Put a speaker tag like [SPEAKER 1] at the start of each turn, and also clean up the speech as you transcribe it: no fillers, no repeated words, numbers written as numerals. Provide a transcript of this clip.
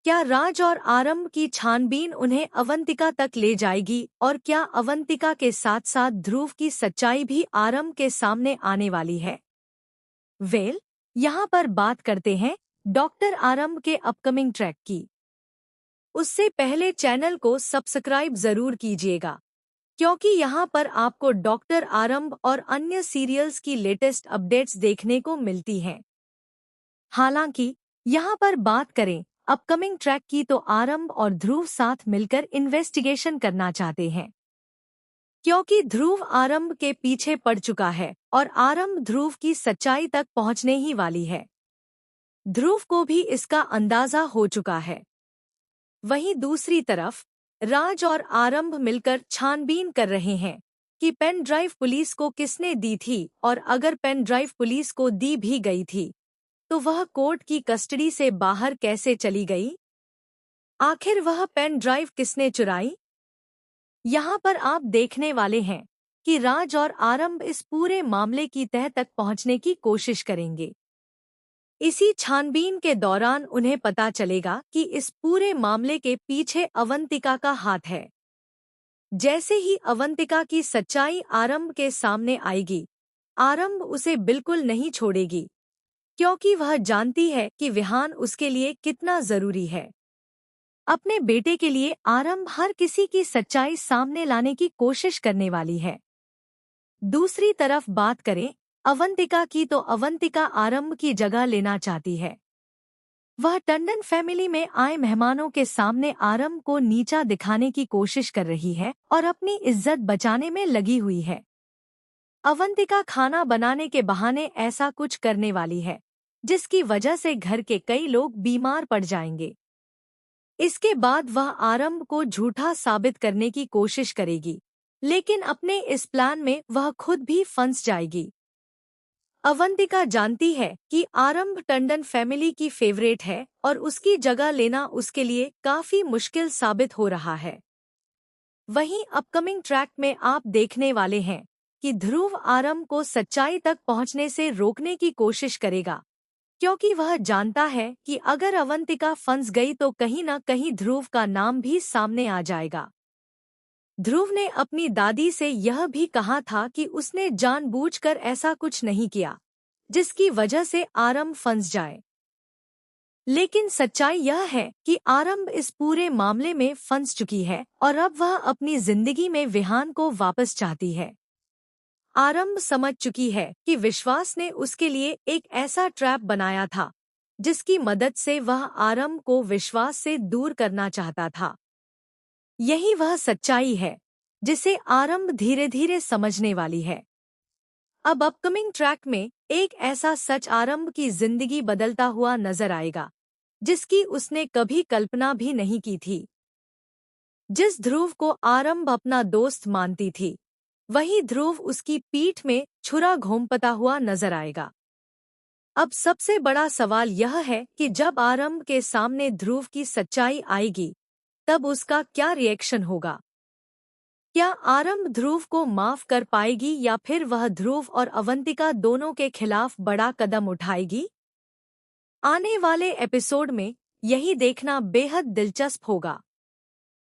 [SPEAKER 1] क्या राज और आरंभ की छानबीन उन्हें अवंतिका तक ले जाएगी और क्या अवंतिका के साथ साथ ध्रुव की सच्चाई भी आरंभ के सामने आने वाली है? यहाँ पर बात करते हैं डॉक्टर आरंभ के अपकमिंग ट्रैक की। उससे पहले चैनल को सब्सक्राइब जरूर कीजिएगा, क्योंकि यहाँ पर आपको डॉक्टर आरंभ और अन्य सीरियल्स की लेटेस्ट अपडेट्स देखने को मिलती हैं। हालांकि यहाँ पर बात करें अपकमिंग ट्रैक की तो आरंभ और ध्रुव साथ मिलकर इन्वेस्टिगेशन करना चाहते हैं, क्योंकि ध्रुव आरंभ के पीछे पड़ चुका है और आरंभ ध्रुव की सच्चाई तक पहुंचने ही वाली है। ध्रुव को भी इसका अंदाजा हो चुका है। वहीं दूसरी तरफ राज और आरंभ मिलकर छानबीन कर रहे हैं कि पेन ड्राइव पुलिस को किसने दी थी, और अगर पेन ड्राइव पुलिस को दी भी गई थी तो वह कोर्ट की कस्टडी से बाहर कैसे चली गई? आखिर वह पेन ड्राइव किसने चुराई? यहाँ पर आप देखने वाले हैं कि राज और आरंभ इस पूरे मामले की तह तक पहुंचने की कोशिश करेंगे। इसी छानबीन के दौरान उन्हें पता चलेगा कि इस पूरे मामले के पीछे अवंतिका का हाथ है। जैसे ही अवंतिका की सच्चाई आरंभ के सामने आएगी, आरंभ उसे बिल्कुल नहीं छोड़ेगी, क्योंकि वह जानती है कि विहान उसके लिए कितना जरूरी है। अपने बेटे के लिए आरंभ हर किसी की सच्चाई सामने लाने की कोशिश करने वाली है। दूसरी तरफ बात करें अवंतिका की तो अवंतिका आरंभ की जगह लेना चाहती है। वह टंडन फैमिली में आए मेहमानों के सामने आरंभ को नीचा दिखाने की कोशिश कर रही है और अपनी इज्जत बचाने में लगी हुई है। अवंतिका खाना बनाने के बहाने ऐसा कुछ करने वाली है जिसकी वजह से घर के कई लोग बीमार पड़ जाएंगे। इसके बाद वह आरंभ को झूठा साबित करने की कोशिश करेगी, लेकिन अपने इस प्लान में वह खुद भी फंस जाएगी। अवंतिका जानती है कि आरंभ टंडन फैमिली की फेवरेट है और उसकी जगह लेना उसके लिए काफी मुश्किल साबित हो रहा है। वहीं अपकमिंग ट्रैक में आप देखने वाले हैं कि ध्रुव आरंभ को सच्चाई तक पहुंचने से रोकने की कोशिश करेगा, क्योंकि वह जानता है कि अगर अवंतिका फंस गई तो कहीं न कहीं ध्रुव का नाम भी सामने आ जाएगा। ध्रुव ने अपनी दादी से यह भी कहा था कि उसने जानबूझकर ऐसा कुछ नहीं किया जिसकी वजह से आरंभ फंस जाए। लेकिन सच्चाई यह है कि आरंभ इस पूरे मामले में फंस चुकी है और अब वह अपनी जिंदगी में विहान को वापस चाहती है। आरंभ समझ चुकी है कि विश्वास ने उसके लिए एक ऐसा ट्रैप बनाया था जिसकी मदद से वह आरंभ को विश्वास से दूर करना चाहता था। यही वह सच्चाई है जिसे आरंभ धीरे धीरे समझने वाली है। अब अपकमिंग ट्रैक में एक ऐसा सच आरंभ की जिंदगी बदलता हुआ नजर आएगा जिसकी उसने कभी कल्पना भी नहीं की थी। जिस ध्रुव को आरंभ अपना दोस्त मानती थी, वही ध्रुव उसकी पीठ में छुरा घोंपता हुआ नजर आएगा। अब सबसे बड़ा सवाल यह है कि जब आरंभ के सामने ध्रुव की सच्चाई आएगी तब उसका क्या रिएक्शन होगा? क्या आरंभ ध्रुव को माफ कर पाएगी या फिर वह ध्रुव और अवंतिका दोनों के खिलाफ बड़ा कदम उठाएगी? आने वाले एपिसोड में यही देखना बेहद दिलचस्प होगा।